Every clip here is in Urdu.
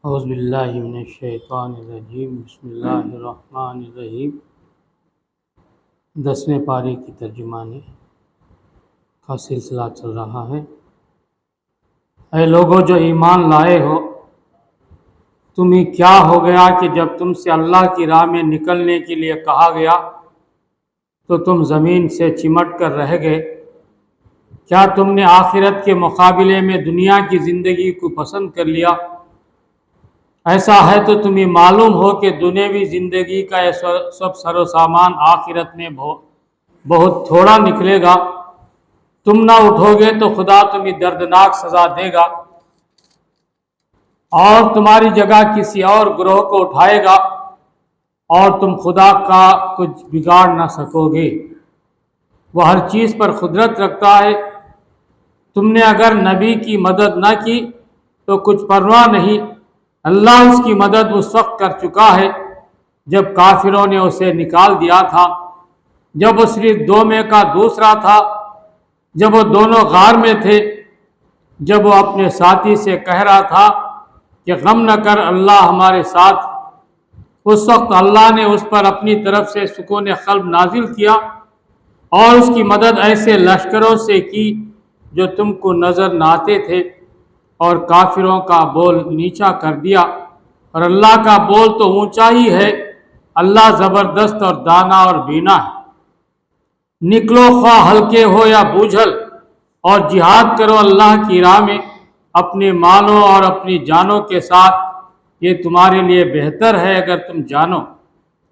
اعوذ باللہ من الشیطان الرجیم بسم اللہ الرحمن الرحیم 10ویں پارے کی ترجمانی کا سلسلہ چل رہا ہے۔ اے لوگو جو ایمان لائے ہو، تمہیں کیا ہو گیا کہ جب تم سے اللہ کی راہ میں نکلنے کے لیے کہا گیا تو تم زمین سے چمٹ کر رہ گئے؟ کیا تم نے آخرت کے مقابلے میں دنیا کی زندگی کو پسند کر لیا؟ ایسا ہے تو تمہیں معلوم ہو کہ دنیاوی زندگی کا یہ سب سر و سامان آخرت میں بہت تھوڑا نکلے گا۔ تم نہ اٹھو گے تو خدا تمہیں دردناک سزا دے گا اور تمہاری جگہ کسی اور گروہ کو اٹھائے گا اور تم خدا کا کچھ بگاڑ نہ سکو گے۔ وہ ہر چیز پر قدرت رکھتا ہے۔ تم نے اگر نبی کی مدد نہ کی تو کچھ پرواہ نہیں، اللہ اس کی مدد اس وقت کر چکا ہے جب کافروں نے اسے نکال دیا تھا، جب وہ صرف دو میں کا دوسرا تھا، جب وہ دونوں غار میں تھے، جب وہ اپنے ساتھی سے کہہ رہا تھا کہ غم نہ کر، اللہ ہمارے ساتھ۔ اس وقت اللہ نے اس پر اپنی طرف سے سکون قلب نازل کیا اور اس کی مدد ایسے لشکروں سے کی جو تم کو نظر نہ آتے تھے، اور کافروں کا بول نیچا کر دیا، اور اللہ کا بول تو اونچا ہی ہے۔ اللہ زبردست اور دانا اور بینا ہے۔ نکلو خواہ ہلکے ہو یا بوجھل، اور جہاد کرو اللہ کی راہ میں اپنے مالوں اور اپنی جانوں کے ساتھ، یہ تمہارے لیے بہتر ہے اگر تم جانو۔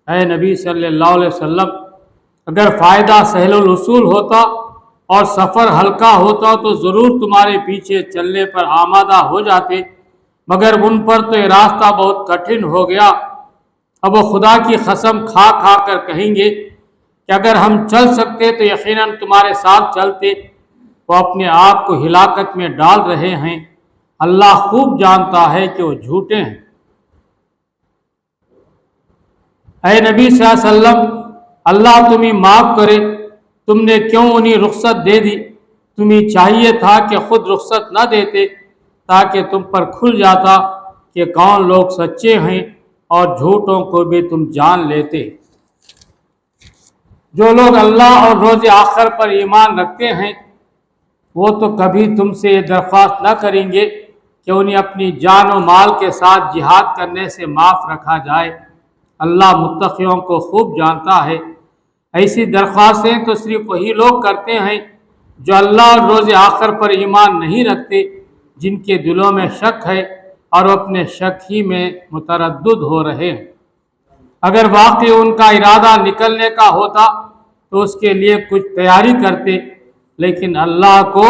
اے نبی صلی اللہ علیہ وسلم، اگر فائدہ سہل الوصول ہوتا اور سفر ہلکا ہوتا تو ضرور تمہارے پیچھے چلنے پر آمادہ ہو جاتے، مگر ان پر تو یہ راستہ بہت کٹھن ہو گیا۔ اب وہ خدا کی قسم کھا کھا کر کہیں گے کہ اگر ہم چل سکتے تو یقیناً تمہارے ساتھ چلتے۔ وہ اپنے آپ کو ہلاکت میں ڈال رہے ہیں، اللہ خوب جانتا ہے کہ وہ جھوٹے ہیں۔ اے نبی صلی اللہ علیہ وسلم، اللہ تمہیں معاف کرے، تم نے کیوں انہیں رخصت دے دی؟ تمہیں چاہیے تھا کہ خود رخصت نہ دیتے تاکہ تم پر کھل جاتا کہ کون لوگ سچے ہیں، اور جھوٹوں کو بھی تم جان لیتے۔ جو لوگ اللہ اور روز آخر پر ایمان رکھتے ہیں وہ تو کبھی تم سے یہ درخواست نہ کریں گے کہ انہیں اپنی جان و مال کے ساتھ جہاد کرنے سے معاف رکھا جائے۔ اللہ متقیوں کو خوب جانتا ہے۔ ایسی درخواستیں تو صرف وہی لوگ کرتے ہیں جو اللہ اور روز آخر پر ایمان نہیں رکھتے، جن کے دلوں میں شک ہے اور وہ اپنے شک ہی میں متردد ہو رہے ہیں۔ اگر واقعی ان کا ارادہ نکلنے کا ہوتا تو اس کے لیے کچھ تیاری کرتے، لیکن اللہ کو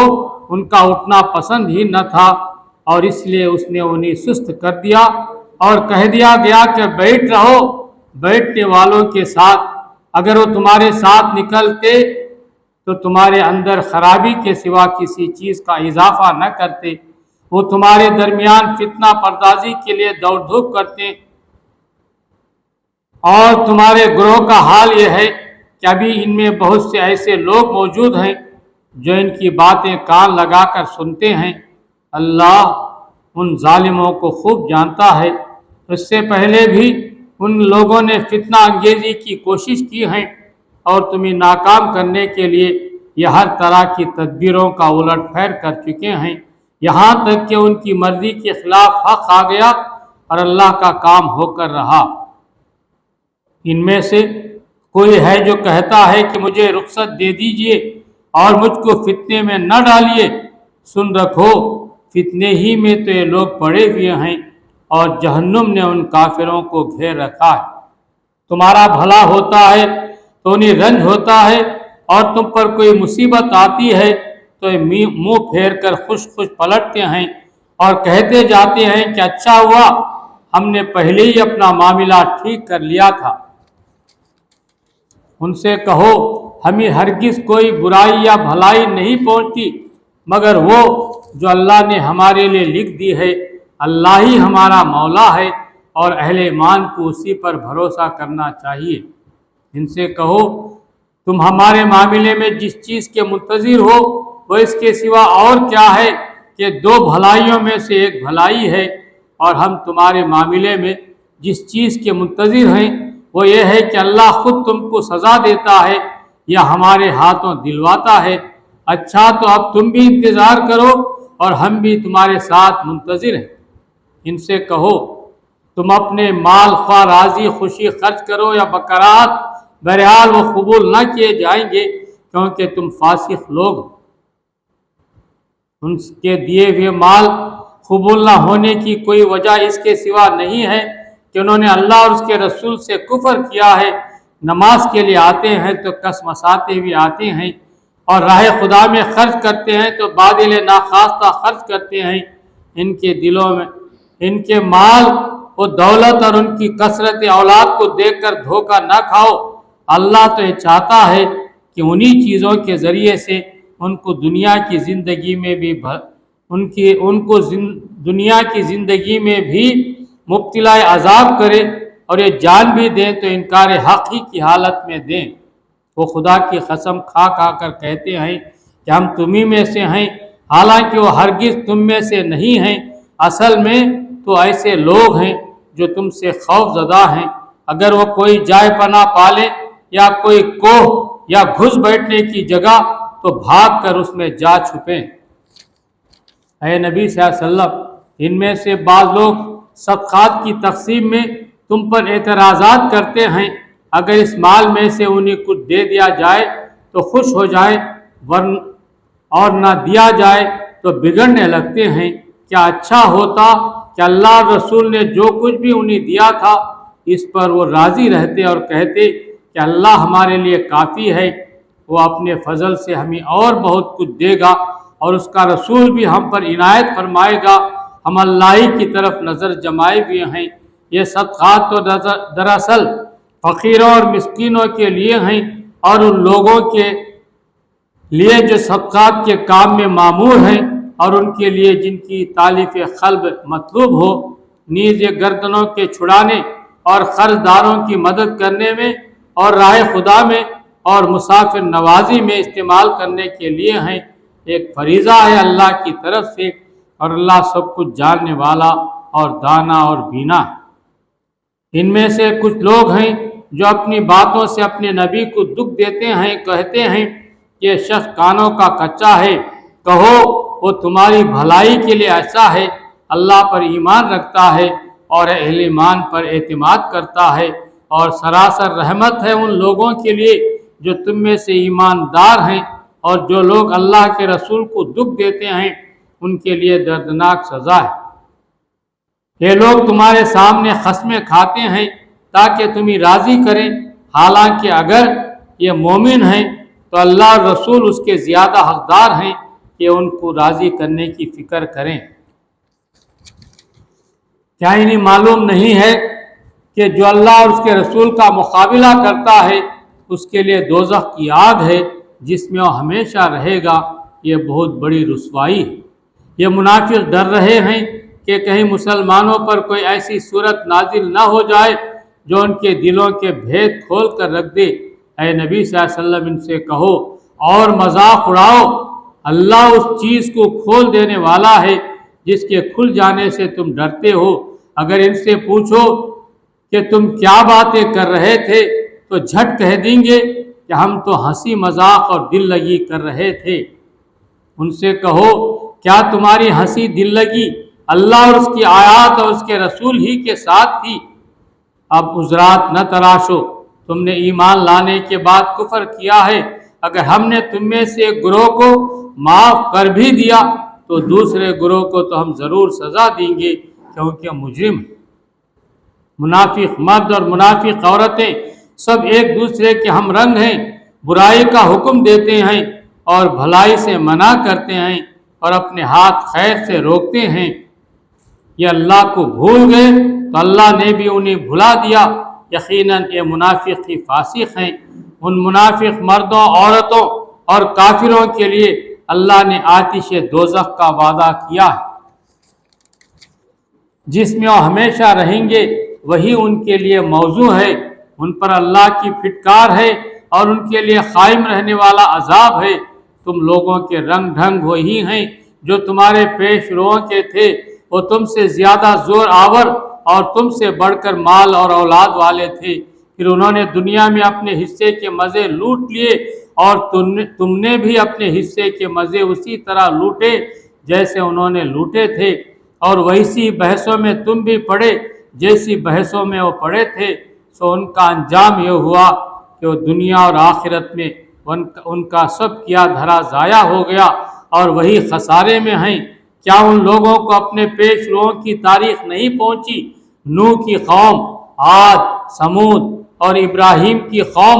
ان کا اٹھنا پسند ہی نہ تھا، اور اس لیے اس نے انہیں سست کر دیا اور کہہ دیا گیا کہ بیٹھ رہو بیٹھنے والوں کے ساتھ۔ اگر وہ تمہارے ساتھ نکلتے تو تمہارے اندر خرابی کے سوا کسی چیز کا اضافہ نہ کرتے۔ وہ تمہارے درمیان فتنہ پردازی کے لیے دوڑ دھوپ کرتے، اور تمہارے گروہ کا حال یہ ہے کہ ابھی ان میں بہت سے ایسے لوگ موجود ہیں جو ان کی باتیں کان لگا کر سنتے ہیں۔ اللہ ان ظالموں کو خوب جانتا ہے۔ اس سے پہلے بھی ان لوگوں نے فتنہ انگیزی کی کوشش کی ہے اور تمہیں ناکام کرنے کے لیے یہ ہر طرح کی تدبیروں کا الٹ پھیر کر چکے ہیں، یہاں تک کہ ان کی مرضی کے خلاف حق آ گیا اور اللہ کا کام ہو کر رہا۔ ان میں سے کوئی ہے جو کہتا ہے کہ مجھے رخصت دے دیجئے اور مجھ کو فتنے میں نہ ڈالیے۔ سن رکھو، فتنے ہی میں تو یہ لوگ پڑے ہوئے ہیں اور جہنم نے ان کافروں کو گھیر رکھا ہے۔ تمہارا بھلا ہوتا ہے تو انہیں رنج ہوتا ہے، اور تم پر کوئی مصیبت آتی ہے تو یہ منہ پھیر کر خوش خوش پلٹتے ہیں اور کہتے جاتے ہیں کہ اچھا ہوا ہم نے پہلے ہی اپنا معاملہ ٹھیک کر لیا تھا۔ ان سے کہو، ہمیں ہرگز کوئی برائی یا بھلائی نہیں پہنچتی مگر وہ جو اللہ نے ہمارے لیے لکھ دی ہے۔ اللہ ہی ہمارا مولا ہے اور اہل ایمان کو اسی پر بھروسہ کرنا چاہیے۔ ان سے کہو، تم ہمارے معاملے میں جس چیز کے منتظر ہو وہ اس کے سوا اور کیا ہے کہ دو بھلائیوں میں سے ایک بھلائی ہے، اور ہم تمہارے معاملے میں جس چیز کے منتظر ہیں وہ یہ ہے کہ اللہ خود تم کو سزا دیتا ہے یا ہمارے ہاتھوں دلواتا ہے۔ اچھا تو اب تم بھی انتظار کرو اور ہم بھی تمہارے ساتھ منتظر ہیں۔ ان سے کہو تم اپنے مال خواہ راضی خوشی خرچ کرو یا بکرات، بہرحال وہ قبول نہ کیے جائیں گے کیونکہ تم فاسق لوگ ہو۔ ان کے دیے ہوئے مال قبول نہ ہونے کی کوئی وجہ اس کے سوا نہیں ہے کہ انہوں نے اللہ اور اس کے رسول سے کفر کیا ہے۔ نماز کے لیے آتے ہیں تو کسمساتے ہوئے آتے ہیں، اور راہ خدا میں خرچ کرتے ہیں تو بادل ناخواستہ خرچ کرتے ہیں۔ ان کے دلوں میں ان کے مال و دولت اور ان کی کثرت اولاد کو دیکھ کر دھوکہ نہ کھاؤ۔ اللہ تو یہ چاہتا ہے کہ انہی چیزوں کے ذریعے سے ان کو دنیا کی زندگی میں بھی دنیا کی زندگی میں بھی مبتلا عذاب کرے، اور یہ جان بھی دیں تو انکار حق ہی کی حالت میں دیں۔ وہ خدا کی قسم کھا کھا کر کہتے ہیں کہ ہم تمہیں میں سے ہیں، حالانکہ وہ ہرگز تم میں سے نہیں ہیں۔ اصل میں تو ایسے لوگ ہیں جو تم سے خوف زدہ ہیں۔ اگر وہ کوئی جائے پناہ پالیں یا کوئی کوہ یا گھس بیٹھنے کی جگہ تو بھاگ کر اس میں جا چھپیں۔ اے نبی صلی اللہ علیہ وسلم، ان میں سے بعض لوگ صدقات کی تقسیم میں تم پر اعتراضات کرتے ہیں۔ اگر اس مال میں سے انہیں کچھ دے دیا جائے تو خوش ہو جائیں، اور نہ دیا جائے تو بگڑنے لگتے ہیں۔ کیا اچھا ہوتا کہ اللہ اور رسول نے جو کچھ بھی انہیں دیا تھا اس پر وہ راضی رہتے اور کہتے کہ اللہ ہمارے لیے کافی ہے، وہ اپنے فضل سے ہمیں اور بہت کچھ دے گا، اور اس کا رسول بھی ہم پر عنایت فرمائے گا، ہم اللہ ہی کی طرف نظر جمائے ہوئے ہیں۔ یہ صدقات تو دراصل فقیروں اور مسکینوں کے لیے ہیں، اور ان لوگوں کے لیے جو صدقات کے کام میں مامور ہیں، اور ان کے لیے جن کی تالیف قلب مطلوب ہو۔ نیز یہ گردنوں کے چھڑانے اور قرض داروں کی مدد کرنے میں اور راہ خدا میں اور مسافر نوازی میں استعمال کرنے کے لیے ہیں۔ ایک فریضہ ہے اللہ کی طرف سے، اور اللہ سب کچھ جاننے والا اور دانا اور بینا ہے۔ ان میں سے کچھ لوگ ہیں جو اپنی باتوں سے اپنے نبی کو دکھ دیتے ہیں، کہتے ہیں کہ یہ شخص کانوں کا کچا ہے۔ کہو وہ تمہاری بھلائی کے لیے ایسا ہے، اللہ پر ایمان رکھتا ہے اور اہل ایمان پر اعتماد کرتا ہے، اور سراسر رحمت ہے ان لوگوں کے لیے جو تم میں سے ایماندار ہیں، اور جو لوگ اللہ کے رسول کو دکھ دیتے ہیں ان کے لیے دردناک سزا ہے۔ یہ لوگ تمہارے سامنے قسمیں کھاتے ہیں تاکہ تمہیں راضی کریں، حالانکہ اگر یہ مومن ہیں تو اللہ اور رسول اس کے زیادہ حقدار ہیں کہ ان کو راضی کرنے کی فکر کریں۔ کیا انہیں معلوم نہیں ہے کہ جو اللہ اور اس کے رسول کا مقابلہ کرتا ہے اس کے لیے دوزخ کی آگ ہے جس میں وہ ہمیشہ رہے گا، یہ بہت بڑی رسوائی ہے۔ یہ منافق ڈر رہے ہیں کہ کہیں مسلمانوں پر کوئی ایسی صورت نازل نہ ہو جائے جو ان کے دلوں کے بھید کھول کر رکھ دے۔ اے نبی صلی اللہ علیہ وسلم، ان سے کہو اور مذاق اڑاؤ، اللہ اس چیز کو کھول دینے والا ہے جس کے کھل جانے سے تم ڈرتے ہو۔ اگر ان سے پوچھو کہ تم کیا باتیں کر رہے تھے تو جھٹ کہہ دیں گے کہ ہم تو ہنسی مذاق اور دل لگی کر رہے تھے۔ ان سے کہو کیا تمہاری ہنسی دل لگی اللہ اور اس کی آیات اور اس کے رسول ہی کے ساتھ تھی؟ اب عذرات نہ تراشو، تم نے ایمان لانے کے بعد کفر کیا ہے۔ اگر ہم نے تم میں سے ایک گروہ کو معاف کر بھی دیا تو دوسرے گروہ کو تو ہم ضرور سزا دیں گے کیونکہ مجرم ہیں۔ منافق مرد اور منافق عورتیں سب ایک دوسرے کے ہم رنگ ہیں، برائی کا حکم دیتے ہیں اور بھلائی سے منع کرتے ہیں، اور اپنے ہاتھ خیر سے روکتے ہیں۔ یہ اللہ کو بھول گئے تو اللہ نے بھی انہیں بھلا دیا۔ یقیناً یہ منافق ہی فاسق ہیں۔ ان منافق مردوں، عورتوں اور کافروں کے لیے اللہ نے آتش دوزخ کا وعدہ کیا ہے جس میں وہ ہمیشہ رہیں گے، وہی ان کے لیے موضوع ہے۔ ان پر اللہ کی پھٹکار ہے اور ان کے لیے قائم رہنے والا عذاب ہے۔ تم لوگوں کے رنگ ڈھنگ وہی ہیں جو تمہارے پیش روؤں کے تھے، وہ تم سے زیادہ زور آور اور تم سے بڑھ کر مال اور اولاد والے تھے، پھر انہوں نے دنیا میں اپنے حصے کے مزے لوٹ لیے اور تم نے بھی اپنے حصے کے مزے اسی طرح لوٹے جیسے انہوں نے لوٹے تھے، اور ویسی بحثوں میں تم بھی پڑے جیسی بحثوں میں وہ پڑے تھے، سو ان کا انجام یہ ہوا کہ وہ دنیا اور آخرت میں ان کا سب کیا دھرا ضائع ہو گیا اور وہی خسارے میں ہیں۔ کیا ان لوگوں کو اپنے پیش روؤں کی تاریخ نہیں پہنچی؟ نوح کی قوم، عاد، سمود اور ابراہیم کی قوم،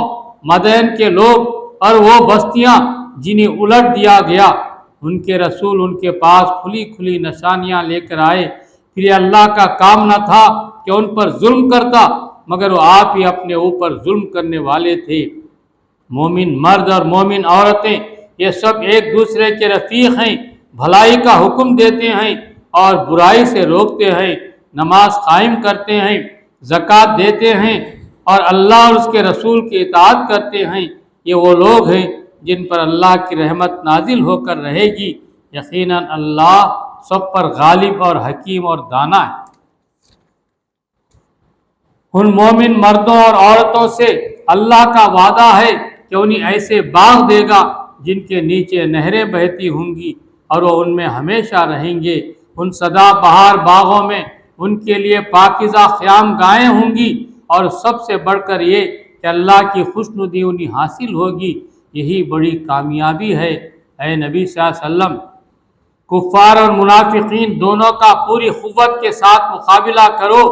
مدین کے لوگ اور وہ بستیاں جنہیں الٹ دیا گیا، ان کے رسول ان کے پاس کھلی کھلی نشانیاں لے کر آئے، پھر یہ اللہ کا کام نہ تھا کہ ان پر ظلم کرتا، مگر وہ آپ ہی اپنے اوپر ظلم کرنے والے تھے۔ مومن مرد اور مومن عورتیں یہ سب ایک دوسرے کے رفیق ہیں، بھلائی کا حکم دیتے ہیں اور برائی سے روکتے ہیں، نماز قائم کرتے ہیں، زکوٰۃ دیتے ہیں اور اللہ اور اس کے رسول کی اطاعت کرتے ہیں۔ یہ وہ لوگ ہیں جن پر اللہ کی رحمت نازل ہو کر رہے گی، یقیناً اللہ سب پر غالب اور حکیم اور دانا ہے۔ ان مومن مردوں اور عورتوں سے اللہ کا وعدہ ہے کہ انہیں ایسے باغ دے گا جن کے نیچے نہریں بہتی ہوں گی اور وہ ان میں ہمیشہ رہیں گے۔ ان سدا بہار باغوں میں ان کے لیے پاکیزہ خیام گاہیں ہوں گی، اور سب سے بڑھ کر یہ کہ اللہ کی خوشنودی انہیں حاصل ہوگی، یہی بڑی کامیابی ہے۔ اے نبی صلی اللہ علیہ وسلم، کفار اور منافقین دونوں کا پوری قوت کے ساتھ مقابلہ کرو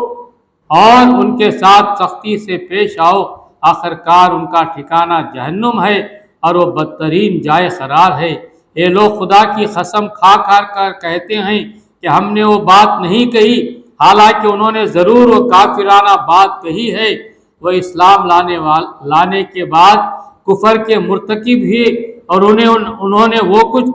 اور ان کے ساتھ سختی سے پیش آؤ، آخرکار ان کا ٹھکانہ جہنم ہے اور وہ بدترین جائے قرار ہے۔ یہ لوگ خدا کی قسم کھا کر کہتے ہیں کہ ہم نے وہ بات نہیں کہی، حالانکہ انہوں نے ضرور وہ کافرانہ بات کہی ہے۔ وہ اسلام لانے کے بعد کفر کے مرتکب ہوئے اور انہوں نے وہ کچھ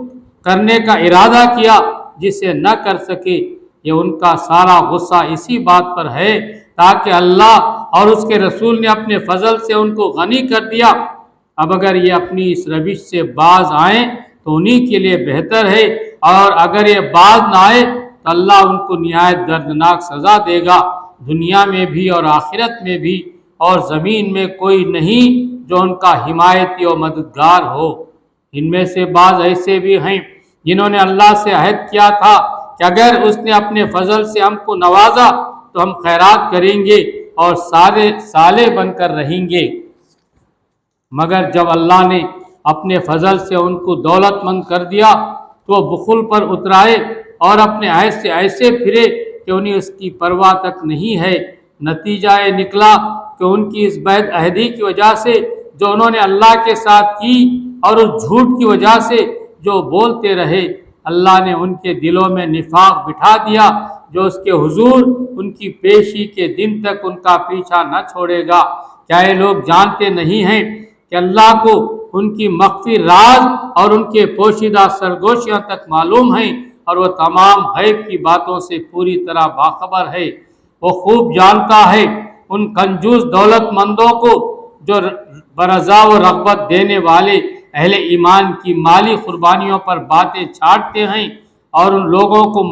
کرنے کا ارادہ کیا جسے نہ کر سکے۔ یہ ان کا سارا غصہ اسی بات پر ہے تاکہ اللہ اور اس کے رسول نے اپنے فضل سے ان کو غنی کر دیا۔ اب اگر یہ اپنی اس روش سے باز آئیں تو انہی کے لیے بہتر ہے، اور اگر یہ باز نہ آئے تو اللہ ان کو نہایت دردناک سزا دے گا، دنیا میں بھی اور آخرت میں بھی، اور زمین میں کوئی نہیں جو ان کا حمایتی و مددگار ہو۔ ان میں سے بعض ایسے بھی ہیں جنہوں نے اللہ سے عہد کیا تھا کہ اگر اس نے اپنے فضل سے ہم کو نوازا تو ہم خیرات کریں گے اور صالح بن کر رہیں گے، مگر جب اللہ نے اپنے فضل سے ان کو دولت مند کر دیا تو وہ بخل پر اترائے اور اپنے عہد سے ایسے پھرے کہ انہیں اس کی پرواہ تک نہیں ہے۔ نتیجہ یہ نکلا کہ ان کی اس بعد عہدی کی وجہ سے جو انہوں نے اللہ کے ساتھ کی اور اس جھوٹ کی وجہ سے جو بولتے رہے، اللہ نے ان کے دلوں میں نفاق بٹھا دیا جو اس کے حضور ان کی پیشی کے دن تک ان کا پیچھا نہ چھوڑے گا۔ کیا یہ لوگ جانتے نہیں ہیں کہ اللہ کو ان کی مخفی راز اور ان کے پوشیدہ سرگوشیاں تک معلوم ہیں، اور وہ تمام غیب کی باتوں سے پوری طرح باخبر ہے۔ وہ خوب جانتا ہے ان کنجوس دولت مندوں کو جو برضا و رغبت دینے والے اہل ایمان کی مالی قربانیوں پر باتیں چھاڑتے ہیں، اور ان لوگوں کا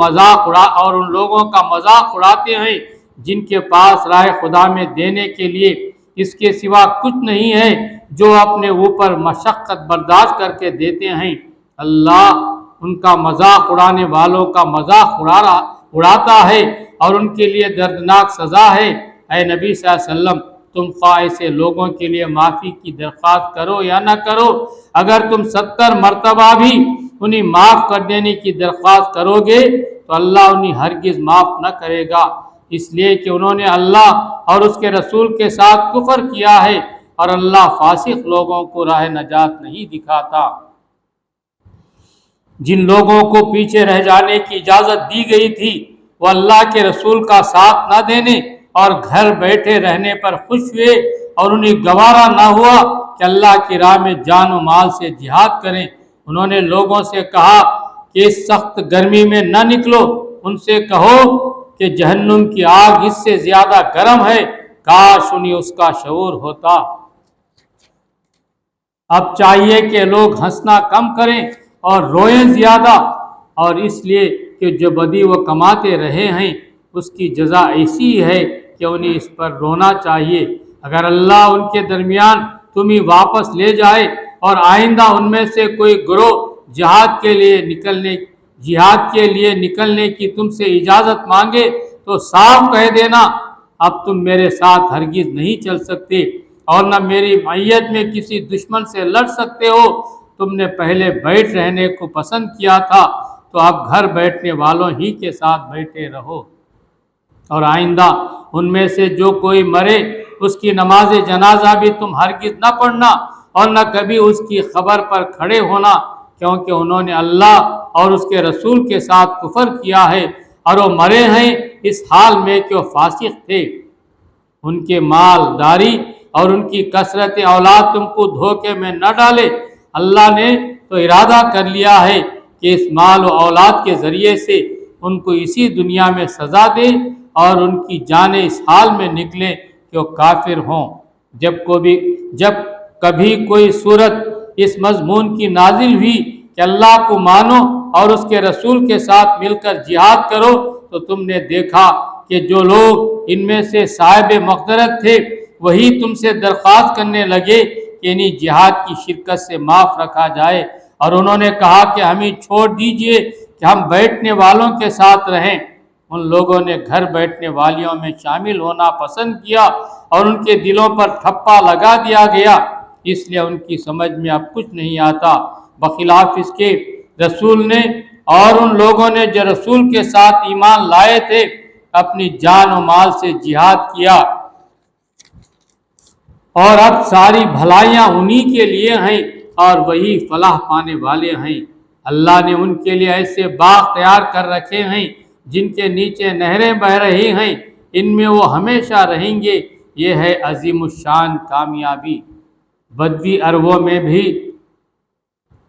مذاق اڑاتے ہیں جن کے پاس راہ خدا میں دینے کے لیے اس کے سوا کچھ نہیں ہے، جو اپنے اوپر مشقت برداشت کر کے دیتے ہیں۔ اللہ ان کا مذاق اڑانے والوں کا مذاق اڑاتا ہے اور ان کے لیے دردناک سزا ہے۔ اے نبی صلی اللہ علیہ وسلم، تم خواہ ایسے لوگوں کے لیے معافی کی درخواست کرو یا نہ کرو، اگر تم 70 مرتبہ بھی انہیں معاف کر دینے کی درخواست کرو گے تو اللہ انہیں ہرگز معاف نہ کرے گا، اس لیے کہ انہوں نے اللہ اور اس کے رسول کے ساتھ کفر کیا ہے، اور اللہ فاسق لوگوں کو راہ نجات نہیں دکھاتا۔ جن لوگوں کو پیچھے رہ جانے کی اجازت دی گئی تھی وہ اللہ کے رسول کا ساتھ نہ دینے اور گھر بیٹھے رہنے پر خوش ہوئے، اور انہیں گوارا نہ ہوا کہ اللہ کی راہ میں جان و مال سے جہاد کریں۔ انہوں نے لوگوں سے کہا کہ اس سخت گرمی میں نہ نکلو، ان سے کہو کہ جہنم کی آگ اس سے زیادہ گرم ہے، کاش انہیں اس کا شعور ہوتا۔ اب چاہیے کہ لوگ ہنسنا کم کریں اور روئیں زیادہ، اور اس لیے کہ جو بدی وہ کماتے رہے ہیں اس کی جزا ایسی ہے کہ انہیں اس پر رونا چاہیے۔ اگر اللہ ان کے درمیان تمہیں واپس لے جائے اور آئندہ ان میں سے کوئی گروہ جہاد کے لیے نکلنے کی تم سے اجازت مانگے تو صاف کہہ دینا اب تم میرے ساتھ ہرگز نہیں چل سکتے اور نہ میری معیت میں کسی دشمن سے لڑ سکتے ہو۔ تم نے پہلے بیٹھ رہنے کو پسند کیا تھا تو اب گھر بیٹھنے والوں ہی کے ساتھ بیٹھے رہو، اور آئندہ ان میں سے جو کوئی مرے اس کی نماز جنازہ بھی تم ہرگز نہ پڑھنا اور نہ کبھی اس کی قبر پر کھڑے ہونا، کیونکہ انہوں نے اللہ اور اس کے رسول کے ساتھ کفر کیا ہے اور وہ مرے ہیں اس حال میں کہ وہ فاسق تھے۔ ان کے مال داری اور ان کی کثرت اولاد تم کو دھوکے میں نہ ڈالے۔ اللہ نے تو ارادہ کر لیا ہے کہ اس مال و اولاد کے ذریعے سے ان کو اسی دنیا میں سزا دے اور ان کی جانیں اس حال میں نکلیں کہ وہ کافر ہوں۔ جب کبھی کوئی صورت اس مضمون کی نازل ہوئی کہ اللہ کو مانو اور اس کے رسول کے ساتھ مل کر جہاد کرو تو تم نے دیکھا کہ جو لوگ ان میں سے صاحب مقدرت تھے وہی تم سے درخواست کرنے لگے کہ انہیں جہاد کی شرکت سے معاف رکھا جائے، اور انہوں نے کہا کہ ہمیں چھوڑ دیجئے کہ ہم بیٹھنے والوں کے ساتھ رہیں۔ ان لوگوں نے گھر بیٹھنے والیوں میں شامل ہونا پسند کیا اور ان کے دلوں پر ٹھپا لگا دیا گیا، اس لیے ان کی سمجھ میں اب کچھ نہیں آتا، بخلاف اس کے رسول نے اور ان لوگوں نے جو رسول کے ساتھ ایمان لائے تھے اپنی جان و مال سے جہاد کیا، اور اب ساری بھلائیاں انہی کے لیے ہیں اور وہی فلاح پانے والے ہیں۔ اللہ نے ان کے لیے ایسے باغ تیار کر رکھے ہیں جن کے نیچے نہریں بہ رہی ہیں، ان میں وہ ہمیشہ رہیں گے، یہ ہے عظیم الشان کامیابی۔ بدوی عربوں میں بھی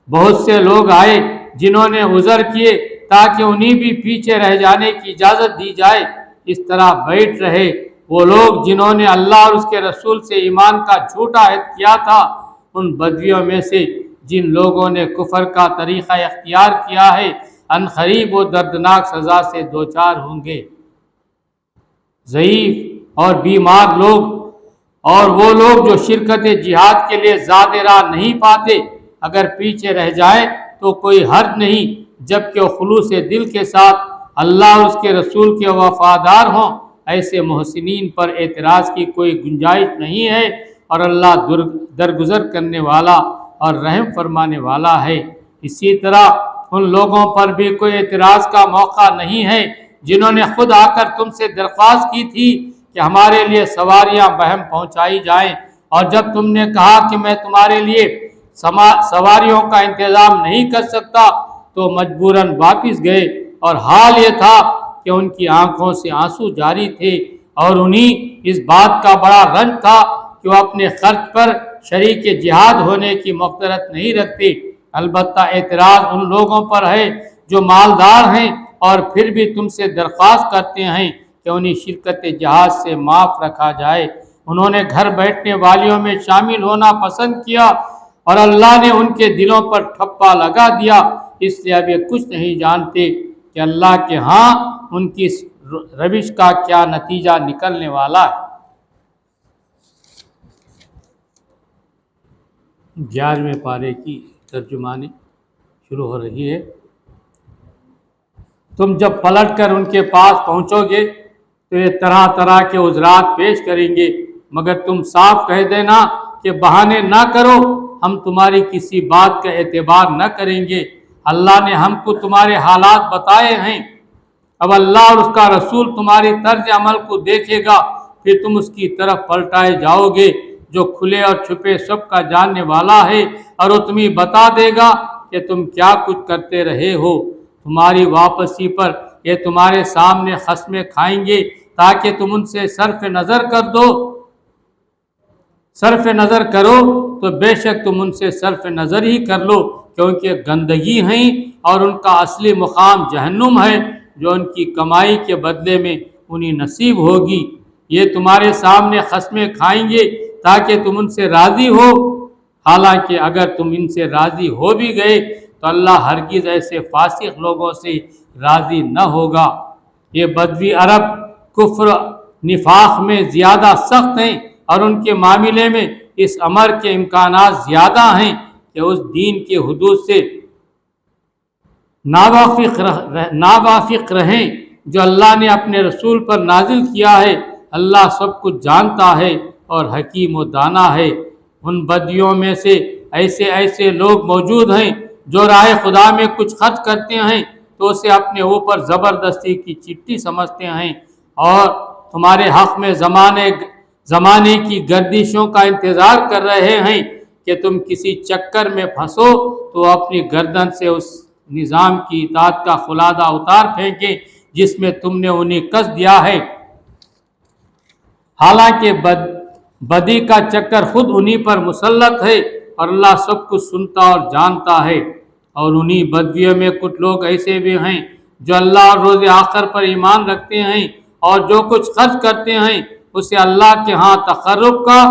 بہت سے لوگ آئے جنہوں نے عذر کیے تاکہ انہیں بھی پیچھے رہ جانے کی اجازت دی جائے۔ اس طرح بیٹھ رہے وہ لوگ جنہوں نے اللہ اور اس کے رسول سے ایمان کا جھوٹا عہد کیا تھا۔ ان بدویوں میں سے جن لوگوں نے کفر کا طریقہ اختیار کیا ہے عنقریب وہ دردناک سزا سے دوچار ہوں گے۔ ضعیف اور بیمار لوگ اور وہ لوگ جو شرکت جہاد کے لیے زیادہ راہ نہیں پاتے اگر پیچھے رہ جائیں تو کوئی حرج نہیں، جبکہ وہ خلوص دل کے ساتھ اللہ اور اس کے رسول کے وفادار ہوں۔ ایسے محسنین پر اعتراض کی کوئی گنجائش نہیں ہے، اور اللہ درگزر کرنے والا اور رحم فرمانے والا ہے۔ اسی طرح ان لوگوں پر بھی کوئی اعتراض کا موقع نہیں ہے جنہوں نے خود آ کر تم سے درخواست کی تھی کہ ہمارے لیے سواریاں بہم پہنچائی جائیں، اور جب تم نے کہا کہ میں تمہارے لیے سواریوں کا انتظام نہیں کر سکتا تو مجبوراً واپس گئے، اور حال یہ تھا کہ ان کی آنکھوں سے آنسو جاری تھے اور انہیں اس بات کا بڑا رنج تھا کہ وہ اپنے خرچ پر شریک جہاد ہونے کی مقدرت نہیں رکھتے۔ البتہ اعتراض ان لوگوں پر ہے جو مالدار ہیں اور پھر بھی تم سے درخواست کرتے ہیں کہ انہیں شرکت جہاد سے معاف رکھا جائے۔ انہوں نے گھر بیٹھنے والیوں میں شامل ہونا پسند کیا اور اللہ نے ان کے دلوں پر ٹھپا لگا دیا، اس لیے اب یہ کچھ نہیں جانتے کہ اللہ کے ہاں ان کی روش کا کیا نتیجہ نکلنے والا ہے۔ 11ویں پارے کی ترجمانی شروع ہو رہی ہے۔ تم جب پلٹ کر ان کے پاس پہنچو گے تو یہ طرح طرح کے عذرات پیش کریں گے، مگر تم صاف کہہ دینا کہ بہانے نہ کرو، ہم تمہاری کسی بات کا اعتبار نہ کریں گے۔ اللہ نے ہم کو تمہارے حالات بتائے ہیں، اب اللہ اور اس کا رسول تمہاری طرز عمل کو دیکھے گا، پھر تم اس کی طرف پلٹائے جاؤ گے جو کھلے اور چھپے سب کا جاننے والا ہے، اور وہ تمہیں بتا دے گا کہ تم کیا کچھ کرتے رہے ہو۔ تمہاری واپسی پر یہ تمہارے سامنے قسمیں کھائیں گے تاکہ تم ان سے صرف نظر کرو تو بے شک تم ان سے صرف نظر ہی کر لو، کیونکہ گندگی ہیں اور ان کا اصلی مقام جہنم ہے جو ان کی کمائی کے بدلے میں انہیں نصیب ہوگی۔ یہ تمہارے سامنے قسمیں کھائیں گے تاکہ تم ان سے راضی ہو، حالانکہ اگر تم ان سے راضی ہو بھی گئے تو اللہ ہرگز ایسے فاسق لوگوں سے راضی نہ ہوگا۔ یہ بدوی عرب کفر نفاق میں زیادہ سخت ہیں اور ان کے معاملے میں اس امر کے امکانات زیادہ ہیں کہ اس دین کے حدود سے ناوافق رہیں جو اللہ نے اپنے رسول پر نازل کیا ہے۔ اللہ سب کچھ جانتا ہے اور حکیم و دانا ہے۔ ان بدیوں میں سے ایسے لوگ موجود ہیں جو راہ خدا میں کچھ خرچ کرتے ہیں تو اسے اپنے اوپر زبردستی کی چٹھی سمجھتے ہیں اور تمہارے حق میں زمانے کی گردشوں کا انتظار کر رہے ہیں کہ تم کسی چکر میں پھنسو تو اپنی گردن سے اس نظام کی اطاعت کا خلادہ اتار پھینکیں جس میں تم نے انہیں کس دیا ہے، حالانکہ بدی کا چکر خود انہی پر مسلط ہے اور اللہ سب کچھ سنتا اور جانتا ہے۔ اور انہی بدویوں میں کچھ لوگ ایسے بھی ہیں جو اللہ اور روز آخر پر ایمان رکھتے ہیں اور جو کچھ خرچ کرتے ہیں اسے اللہ کے ہاں تقرب کا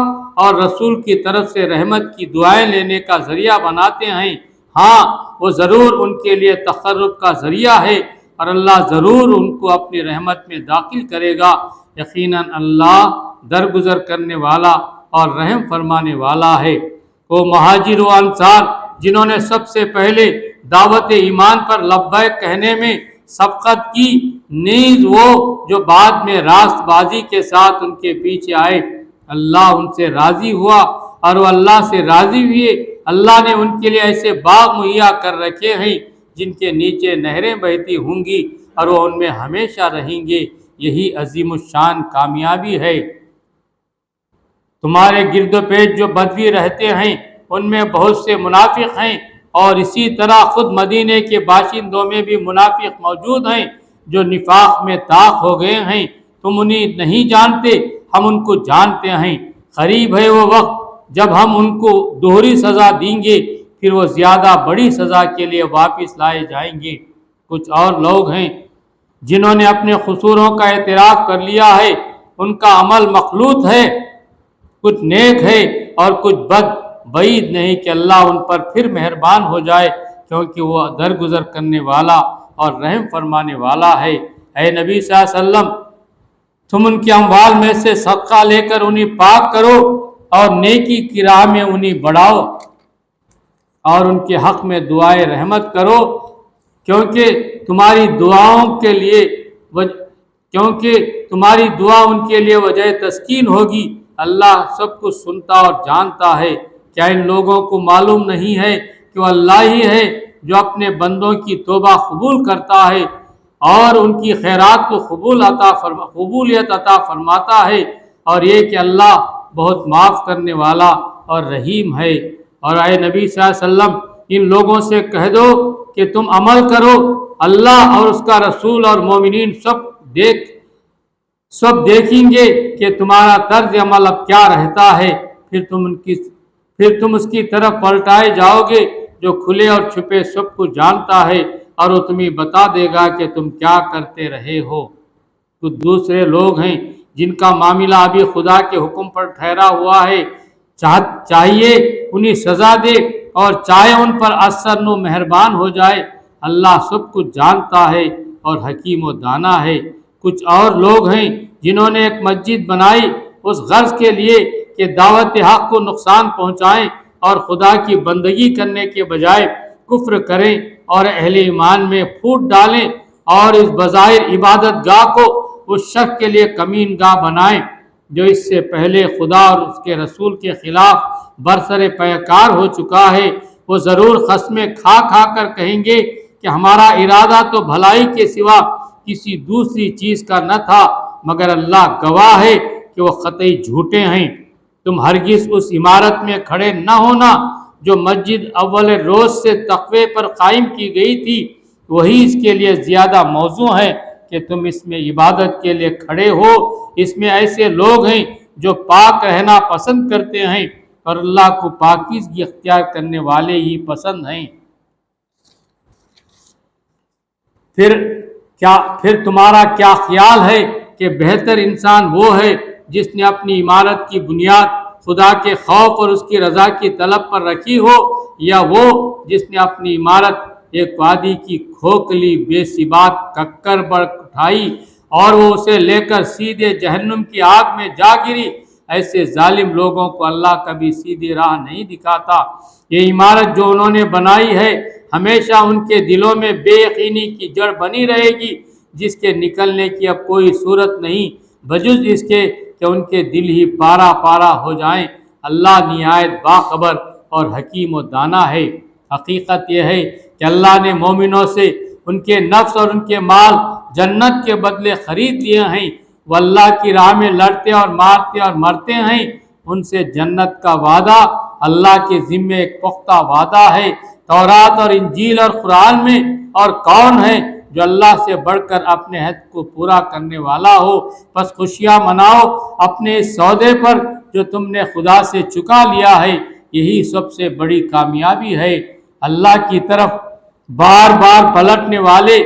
اور رسول کی طرف سے رحمت کی دعائیں لینے کا ذریعہ بناتے ہیں۔ ہاں وہ ضرور ان کے لیے تقرب کا ذریعہ ہے اور اللہ ضرور ان کو اپنی رحمت میں داخل کرے گا۔ یقیناً اللہ درگزر کرنے والا اور رحم فرمانے والا ہے۔ وہ مہاجر و انصار جنہوں نے سب سے پہلے دعوت ایمان پر لبیک کہنے میں سبقت کی، نیز وہ جو بعد میں راست بازی کے ساتھ ان کے پیچھے آئے، اللہ ان سے راضی ہوا اور وہ اللہ سے راضی ہوئے۔ اللہ نے ان کے لیے ایسے باغ مہیا کر رکھے ہیں جن کے نیچے نہریں بہتی ہوں گی اور وہ ان میں ہمیشہ رہیں گے۔ یہی عظیم الشان کامیابی ہے۔ تمہارے گرد و پیش جو بدوی رہتے ہیں ان میں بہت سے منافق ہیں اور اسی طرح خود مدینے کے باشندوں میں بھی منافق موجود ہیں جو نفاق میں طاق ہو گئے ہیں۔ تم انہیں نہیں جانتے، ہم ان کو جانتے ہیں۔ قریب ہے وہ وقت جب ہم ان کو دوہری سزا دیں گے، پھر وہ زیادہ بڑی سزا کے لیے واپس لائے جائیں گے۔ کچھ اور لوگ ہیں جنہوں نے اپنے قصوروں کا اعتراف کر لیا ہے، ان کا عمل مخلوط ہے، کچھ نیک ہے اور کچھ بد۔ بعید نہیں کہ اللہ ان پر پھر مہربان ہو جائے کیونکہ وہ درگزر کرنے والا اور رحم فرمانے والا ہے۔ اے نبی صلی اللہ علیہ وسلم، تم ان کے اموال میں سے صدقہ لے کر انہیں پاک کرو اور نیکی کی راہ میں انہیں بڑھاؤ اور ان کے حق میں دعائے رحمت کرو کیونکہ تمہاری دعا ان کے لیے وجہ تسکین ہوگی۔ اللہ سب کچھ سنتا اور جانتا ہے۔ کیا ان لوگوں کو معلوم نہیں ہے کہ وہ اللہ ہی ہے جو اپنے بندوں کی توبہ قبول کرتا ہے اور ان کی خیرات کو قبولیت عطا فرماتا ہے، اور یہ کہ اللہ بہت معاف کرنے والا اور رحیم ہے۔ اور اے نبی صلی اللہ علیہ وسلم، ان لوگوں سے کہہ دو کہ تم عمل کرو، اللہ اور اس کا رسول اور مومنین سب دیکھیں گے کہ تمہارا طرز عمل اب کیا رہتا ہے، پھر تم اس کی طرف پلٹائے جاؤ گے جو کھلے اور چھپے سب کو جانتا ہے، اور وہ تمہیں بتا دے گا کہ تم کیا کرتے رہے ہو۔ کچھ دوسرے لوگ ہیں جن کا معاملہ ابھی خدا کے حکم پر ٹھہرا ہوا ہے، چاہیے انہیں سزا دے اور چاہے ان پر اثر و مہربان ہو جائے۔ اللہ سب کچھ جانتا ہے اور حکیم و دانا ہے۔ کچھ اور لوگ ہیں جنہوں نے ایک مسجد بنائی اس غرض کے لیے کہ دعوت حق کو نقصان پہنچائیں اور خدا کی بندگی کرنے کے بجائے کفر کریں اور اہل ایمان میں پھوٹ ڈالیں اور اس بظاہر عبادت گاہ کو اس شخص کے لیے کمین گاہ بنائیں جو اس سے پہلے خدا اور اس کے رسول کے خلاف برسر پیکار ہو چکا ہے۔ وہ ضرور قسمیں کھا کھا کر کہیں گے کہ ہمارا ارادہ تو بھلائی کے سوا کسی دوسری چیز کا نہ تھا، مگر اللہ گواہ ہے کہ وہ قطعی جھوٹے ہیں۔ تم ہرگز اس عمارت میں کھڑے نہ ہونا جو مسجد اول روز سے تقوی پر قائم کی گئی تھی، وہی اس کے لیے زیادہ موزوں ہے کہ تم اس میں عبادت کے لیے کھڑے ہو۔ اس میں ایسے لوگ ہیں جو پاک رہنا پسند کرتے ہیں اور اللہ کو پاکیزگی اختیار کرنے والے ہی پسند ہیں۔ پھر تمہارا کیا خیال ہے کہ بہتر انسان وہ ہے جس نے اپنی عمارت کی بنیاد خدا کے خوف اور اس کی رضا کی طلب پر رکھی ہو، یا وہ جس نے اپنی عمارت ایک وادی کی کھوکھلی بے ثبات ککر پر اٹھائی اور وہ اسے لے کر سیدھے جہنم کی آگ میں جا گری، ایسے ظالم لوگوں کو اللہ کبھی سیدھی راہ نہیں دکھاتا۔ یہ عمارت جو انہوں نے بنائی ہے ہمیشہ ان کے دلوں میں بے یقینی کی جڑ بنی رہے گی، جس کے نکلنے کی اب کوئی صورت نہیں بجز اس کے کہ ان کے دل ہی پارا پارا ہو جائیں۔ اللہ نہایت باخبر اور حکیم و دانا ہے۔ حقیقت یہ ہے کہ اللہ نے مومنوں سے ان کے نفس اور ان کے مال جنت کے بدلے خرید لیے ہیں۔ وہ اللہ کی راہ میں لڑتے اور مارتے اور مرتے ہیں، ان سے جنت کا وعدہ اللہ کے ذمے ایک پختہ وعدہ ہے۔ تورات اور انجیل اور قرآن میں اور کون ہے جو اللہ سے بڑھ کر اپنے عہد کو پورا کرنے والا ہو؟ بس خوشیاں مناؤ اپنے اس سودے پر جو تم نے خدا سے چکا لیا ہے، یہی سب سے بڑی کامیابی ہے۔ اللہ کی طرف بار بار پلٹنے والے،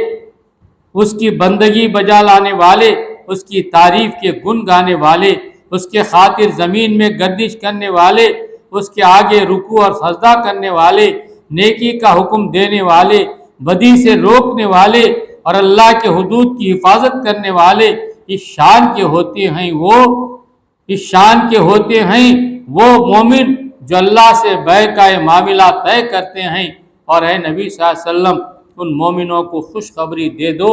اس کی بندگی بجا لانے والے، اس کی تعریف کے گن گانے والے، اس کے خاطر زمین میں گردش کرنے والے، اس کے آگے رکوع اور سجدہ کرنے والے، نیکی کا حکم دینے والے، بدی سے روکنے والے اور اللہ کے حدود کی حفاظت کرنے والے اس شان کے ہوتے ہیں وہ مومن جو اللہ سے بیع کا معاملہ طے کرتے ہیں۔ اور اے نبی صلی اللہ علیہ وسلم ان مومنوں کو خوشخبری دے دو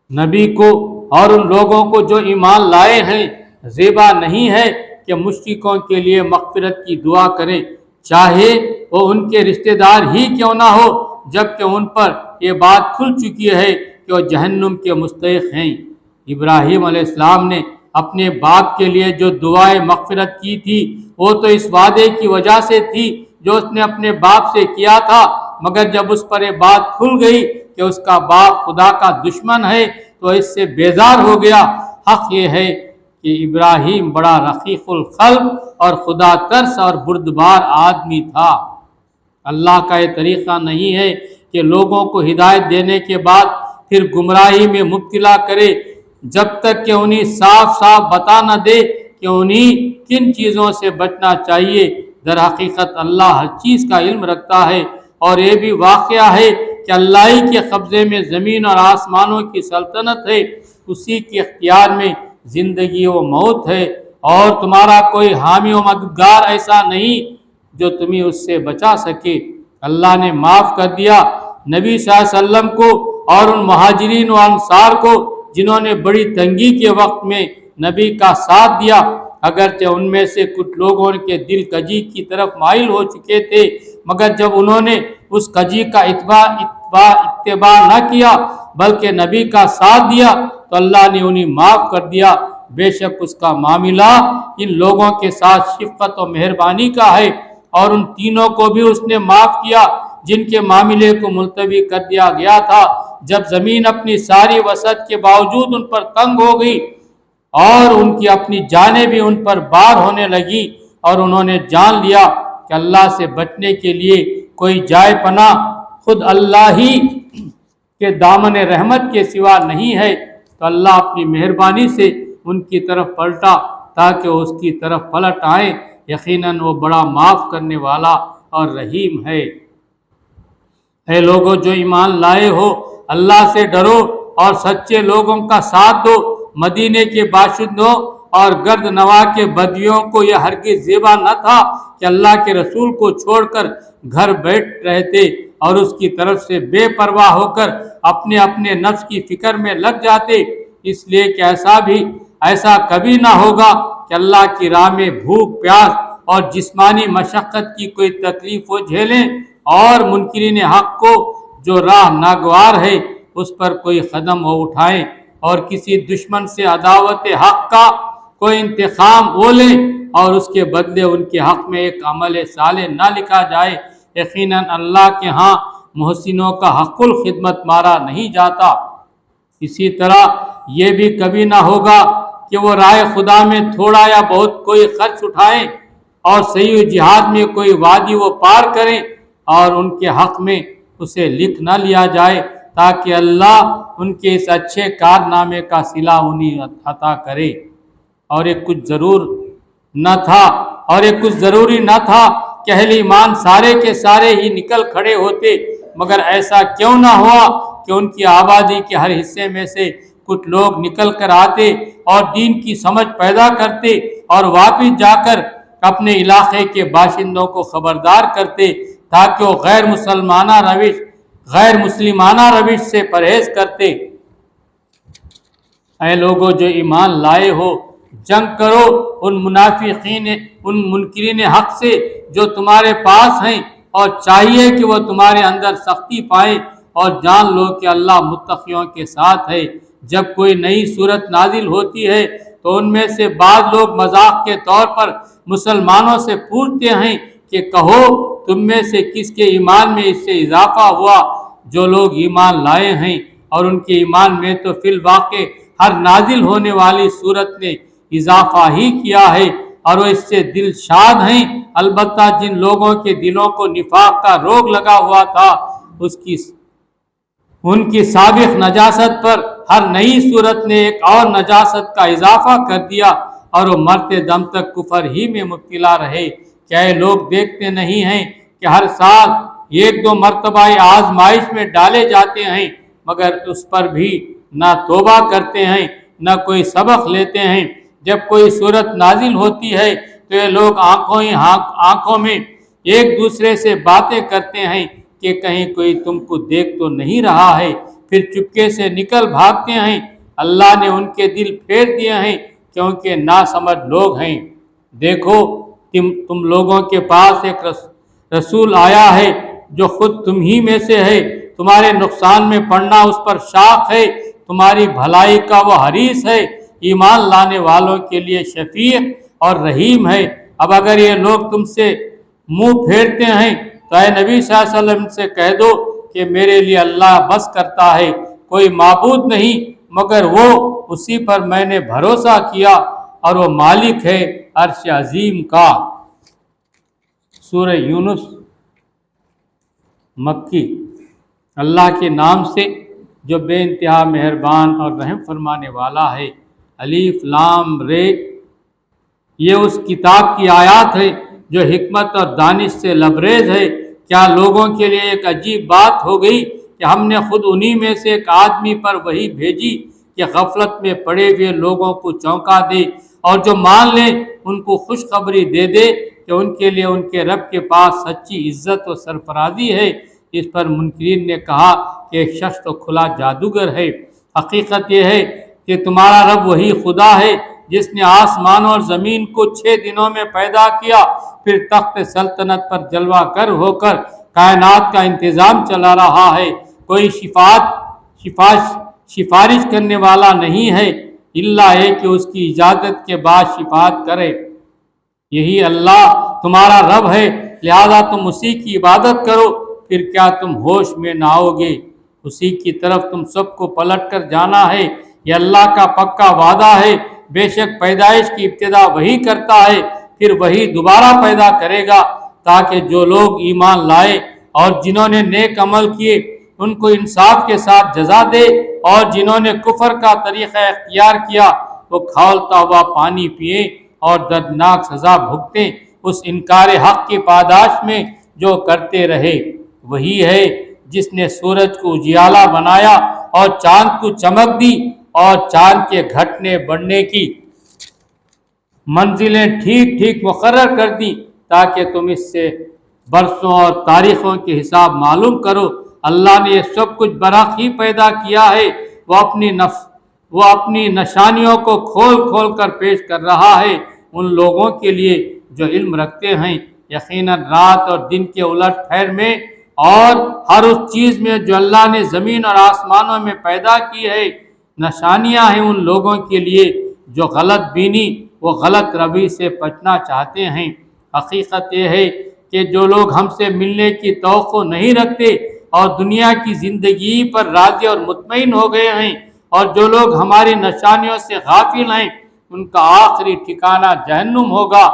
نبی کو اور ان لوگوں کو جو ایمان لائے ہیں زیبا نہیں ہے کہ مشرکوں کے لیے مغفرت کی دعا کریں، چاہے وہ ان کے رشتہ دار ہی کیوں نہ ہو، جبکہ ان پر یہ بات کھل چکی ہے کہ وہ جہنم کے مستحق ہیں۔ ابراہیم علیہ السلام نے اپنے باپ کے لیے جو دعائے مغفرت کی تھی وہ تو اس وعدے کی وجہ سے تھی جو اس نے اپنے باپ سے کیا تھا، مگر جب اس پر یہ بات کھل گئی کہ اس کا باپ خدا کا دشمن ہے تو اس سے بیزار ہو گیا۔ حق یہ ہے کہ ابراہیم بڑا رقیق القلب اور خدا ترس اور بردبار آدمی تھا۔ اللہ کا یہ طریقہ نہیں ہے کہ لوگوں کو ہدایت دینے کے بعد پھر گمراہی میں مبتلا کرے جب تک کہ انہیں صاف صاف بتا نہ دے کہ انہیں کن چیزوں سے بچنا چاہیے۔ در حقیقت اللہ ہر چیز کا علم رکھتا ہے، اور یہ بھی واقعہ ہے کہ اللہ ہی کے قبضے میں زمین اور آسمانوں کی سلطنت ہے، اسی کے اختیار میں زندگی و موت ہے، اور تمہارا کوئی حامی و مددگار ایسا نہیں جو تمہیں اس سے بچا سکے۔ اللہ نے معاف کر دیا نبی صلی اللہ علیہ وسلم کو اور ان مہاجرین و انصار کو جنہوں نے بڑی تنگی کے وقت میں نبی کا ساتھ دیا، اگرچہ ان میں سے کچھ لوگوں کے دل کجی کی طرف مائل ہو چکے تھے، مگر جب انہوں نے اس کجی کا اتباع نہ کیا بلکہ نبی کا ساتھ دیا تو اللہ نے انہیں معاف کر دیا۔ بے شک اس کا معاملہ ان لوگوں کے ساتھ شفقت و مہربانی کا ہے، اور ان تینوں کو بھی اس نے معاف کیا جن کے معاملے کو ملتوی کر دیا گیا تھا جب زمین اپنی ساری وسعت کے باوجود ان پر تنگ ہو گئی اور ان کی اپنی جانیں بھی ان پر بار ہونے لگی، اور انہوں نے جان لیا کہ اللہ سے بچنے کے لیے کوئی جائے پناہ خود اللہ ہی کے دامن رحمت کے سوا نہیں ہے، تو اللہ اپنی مہربانی سے ان کی طرف پلٹا تاکہ اس کی طرف پلٹ آئیں۔ یقیناً وہ بڑا معاف کرنے والا اور رحیم ہے۔ اے لوگوں جو ایمان لائے ہو، اللہ سے ڈرو اور سچے لوگوں کا ساتھ دو۔ مدینے کے باشندوں اور گرد نواح کے بدویوں کو یہ ہرگز زیبا نہ تھا کہ اللہ کے رسول کو چھوڑ کر گھر بیٹھ رہتے اور اس کی طرف سے بے پرواہ ہو کر اپنے اپنے نفس کی فکر میں لگ جاتے، اس لیے کہ ایسا کبھی نہ ہوگا کہ اللہ کی راہ میں بھوک پیاس اور جسمانی مشقت کی کوئی تکلیف وہ جھیلیں، اور منکرین حق کو جو راہ ناگوار ہے اس پر کوئی قدم وہ اٹھائیں، اور کسی دشمن سے عداوت حق کا کوئی انتقام وہ لیں اور اس کے بدلے ان کے حق میں ایک عمل صالح نہ لکھا جائے۔ یقیناً اللہ کے ہاں محسنوں کا حق الخدمت مارا نہیں جاتا۔ اسی طرح یہ بھی کبھی نہ ہوگا کہ وہ راہ خدا میں تھوڑا یا بہت کوئی خرچ اٹھائیں اور صحیح جہاد میں کوئی وادی وہ پار کریں اور ان کے حق میں اسے لکھ نہ لیا جائے تاکہ اللہ ان کے اس اچھے کارنامے کا صلہ انہیں عطا کرے۔ اور یہ کچھ ضرور نہ تھا اور یہ کچھ ضروری نہ تھا کہ اہل ایمان سارے کے سارے ہی نکل کھڑے ہوتے، مگر ایسا کیوں نہ ہوا کہ ان کی آبادی کے ہر حصے میں سے کچھ لوگ نکل کر آتے اور دین کی سمجھ پیدا کرتے اور واپس جا کر اپنے علاقے کے باشندوں کو خبردار کرتے تاکہ وہ غیر مسلمانہ روش سے پرہیز کرتے۔ اے لوگو جو ایمان لائے ہو، جنگ کرو ان منافقین، ان منکرین حق سے جو تمہارے پاس ہیں، اور چاہیے کہ وہ تمہارے اندر سختی پائیں، اور جان لو کہ اللہ متقیوں کے ساتھ ہے۔ جب کوئی نئی صورت نازل ہوتی ہے تو ان میں سے بعض لوگ مذاق کے طور پر مسلمانوں سے پوچھتے ہیں کہ کہو تم میں سے کس کے ایمان میں اس سے اضافہ ہوا؟ جو لوگ ایمان لائے ہیں اور ان کے ایمان میں تو فی الواقع ہر نازل ہونے والی صورت نے اضافہ ہی کیا ہے اور وہ اس سے دل شاد ہیں، البتہ جن لوگوں کے دلوں کو نفاق کا روگ لگا ہوا تھا ان کی سابق نجاست پر ہر نئی صورت نے ایک اور نجاست کا اضافہ کر دیا اور وہ مرتے دم تک کفر ہی میں مبتلا رہے۔ کیا یہ لوگ دیکھتے نہیں ہیں کہ ہر سال ایک دو مرتبہ آزمائش میں ڈالے جاتے ہیں، مگر اس پر بھی نہ توبہ کرتے ہیں نہ کوئی سبق لیتے ہیں۔ جب کوئی صورت نازل ہوتی ہے تو یہ لوگ آنکھوں میں ایک دوسرے سے باتیں کرتے ہیں کہ کہیں کوئی تم کو دیکھ تو نہیں رہا ہے، پھر چپکے سے نکل بھاگتے ہیں۔ اللہ نے ان کے دل پھیر دیے ہیں کیونکہ ناسمجھ لوگ ہیں۔ دیکھو تم لوگوں کے پاس ایک رسول آیا ہے جو خود تم ہی میں سے ہے، تمہارے نقصان میں پڑنا اس پر شاق ہے، تمہاری بھلائی کا وہ حریص ہے، ایمان لانے والوں کے لیے شفیق اور رحیم ہے۔ اب اگر یہ لوگ تم سے منہ پھیرتے ہیں تو اے نبی صلی اللہ علیہ وسلم سے کہہ دو کہ میرے لیے اللہ بس کرتا ہے، کوئی معبود نہیں مگر وہ، اسی پر میں نے بھروسہ کیا اور وہ مالک ہے عرش عظیم کا۔ سورہ یونس مکی۔ اللہ کے نام سے جو بے انتہا مہربان اور رحم فرمانے والا ہے۔ الف لام رے، یہ اس کتاب کی آیات ہے جو حکمت اور دانش سے لبریز ہے۔ کیا لوگوں کے لیے ایک عجیب بات ہو گئی کہ ہم نے خود انہی میں سے ایک آدمی پر وحی بھیجی کہ غفلت میں پڑے ہوئے لوگوں کو چونکا دے اور جو مان لیں ان کو خوشخبری دے دے کہ ان کے لیے ان کے رب کے پاس سچی عزت و سرفرازی ہے۔ اس پر منکرین نے کہا کہ ایک شخص تو کھلا جادوگر ہے۔ حقیقت یہ ہے کہ تمہارا رب وہی خدا ہے جس نے آسمان اور زمین کو 6 دنوں میں پیدا کیا، پھر تخت سلطنت پر جلوہ گر ہو کر کائنات کا انتظام چلا رہا ہے۔ کوئی سفارش کرنے والا نہیں ہے الا یہ کہ اس کی اجازت کے بعد شفاعت کرے۔ یہی اللہ تمہارا رب ہے، لہذا تم اسی کی عبادت کرو، پھر کیا تم ہوش میں نہ آؤ گے؟ اسی کی طرف تم سب کو پلٹ کر جانا ہے، یہ اللہ کا پکا وعدہ ہے۔ بے شک پیدائش کی ابتدا وہی کرتا ہے، پھر وہی دوبارہ پیدا کرے گا، تاکہ جو لوگ ایمان لائے اور جنہوں نے نیک عمل کیے ان کو انصاف کے ساتھ جزا دے، اور جنہوں نے کفر کا طریقہ اختیار کیا وہ کھولتا ہوا پانی پئیں اور دردناک سزا بھگتیں اس انکار حق کی پاداش میں جو کرتے رہے۔ وہی ہے جس نے سورج کو اجیالا بنایا اور چاند کو چمک دی اور چاند کے گھٹنے بڑھنے کی منزلیں ٹھیک ٹھیک مقرر کر دی تاکہ تم اس سے برسوں اور تاریخوں کے حساب معلوم کرو۔ اللہ نے یہ سب کچھ برحق ہی پیدا کیا ہے، وہ اپنی نشانیوں کو کھول کھول کر پیش کر رہا ہے ان لوگوں کے لیے جو علم رکھتے ہیں۔ یقیناً رات اور دن کے الٹ پھیر میں اور ہر اس چیز میں جو اللہ نے زمین اور آسمانوں میں پیدا کی ہے نشانیاں ہیں ان لوگوں کے لیے جو غلط بینی و غلط روی سے بچنا چاہتے ہیں۔ حقیقت یہ ہے کہ جو لوگ ہم سے ملنے کی توقع نہیں رکھتے اور دنیا کی زندگی پر راضی اور مطمئن ہو گئے ہیں، اور جو لوگ ہماری نشانیوں سے غافل ہیں ان کا آخری ٹھکانہ جہنم ہوگا،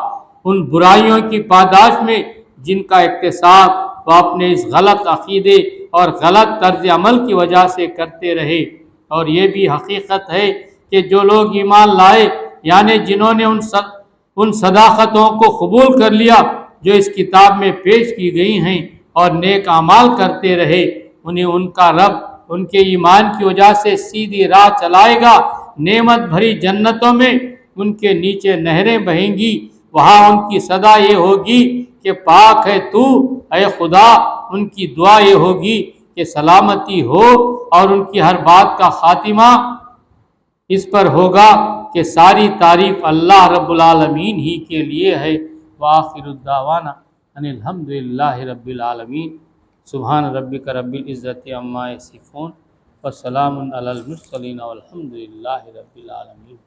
ان برائیوں کی پاداش میں جن کا اکتساب وہ اپنے اس غلط عقیدے اور غلط طرز عمل کی وجہ سے کرتے رہے۔ اور یہ بھی حقیقت ہے کہ جو لوگ ایمان لائے، یعنی جنہوں نے ان صداقتوں کو قبول کر لیا جو اس کتاب میں پیش کی گئی ہیں اور نیک اعمال کرتے رہے، انہیں ان کا رب ان کے ایمان کی وجہ سے سیدھی راہ چلائے گا، نعمت بھری جنتوں میں ان کے نیچے نہریں بہیں گی، وہاں ان کی صدا یہ ہوگی کہ پاک ہے تو اے خدا، ان کی دعا یہ ہوگی کہ سلامتی ہو، اور ان کی ہر بات کا خاتمہ اس پر ہوگا کہ ساری تعریف اللہ رب العالمین ہی کے لیے ہے۔ وآخر الدعوانا ان الحمد للہ رب العالمین۔ سبحان ربک رب العزت عما یصفون وسلام علی المرسلین والحمد للہ رب العالمین۔